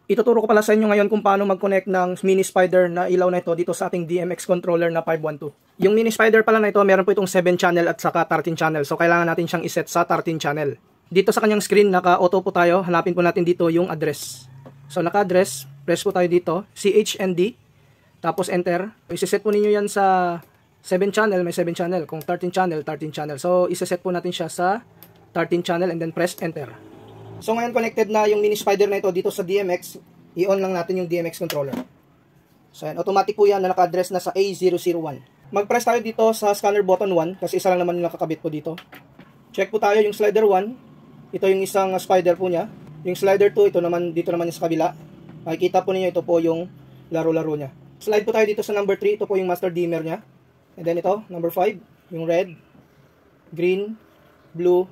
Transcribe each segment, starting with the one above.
Ituturo ko pala sa inyo ngayon kung paano mag-connect ng mini spider na ilaw na ito dito sa ating DMX controller na 512. Yung mini spider pala na ito, meron po itong 7 channel at saka 13 channel. So kailangan natin siyang iset sa 13 channel. Dito sa kanyang screen, naka-auto po tayo. Hanapin po natin dito yung address. So naka-address, press po tayo dito, CHND, tapos enter. Isiset po ninyo yan sa 7 channel, may 7 channel. Kung 13 channel, 13 channel. So isiset po natin siya sa 13 channel and then press enter. So ngayon connected na yung mini spider na ito dito sa DMX, i-on lang natin yung DMX controller. So yan, automatic po yan na naka-address na sa A001. Mag-press tayo dito sa scanner button 1 kasi isa lang naman yung nakakabit po dito. Check po tayo yung slider 1. Ito yung isang spider po niya. Yung slider 2, ito naman, dito naman yung sa kabila. Makikita po ninyo, ito po yung laro-laro niya. Slide po tayo dito sa number 3, ito po yung master dimmer niya. And then ito, number 5, yung red, green, blue,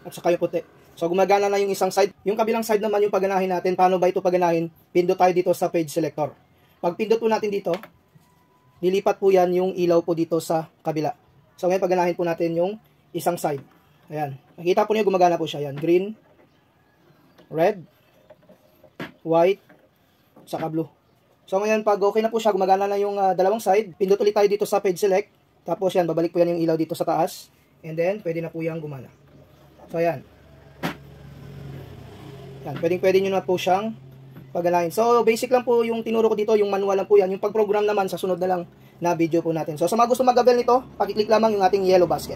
at saka yung puti. So gumagana na yung isang side. Yung kabilang side naman yung paganahin natin. Paano ba ito paganahin? Pindot tayo dito sa page selector. Pag pindot po natin dito, lilipat po yan yung ilaw po dito sa kabila. So ngayon paganahin po natin yung isang side. Ayan. Nakita po niyo gumagana po siya. Ayan. Green, red, white, saka blue. So ngayon pag okay na po siya, gumagana na yung dalawang side. Pindot ulit tayo dito sa page select. Tapos yan, babalik po yan yung ilaw dito sa taas. And then, pwede na po yung gumana. So ayan. Yan, pwede nyo na po siyang paganahin. So, basic lang po yung tinuro ko dito, yung manual lang po yan. Yung pag-program naman, sa sunod na lang na video po natin. So, sa mga gusto mag-avail nito, pakiclick lamang yung ating yellow basket.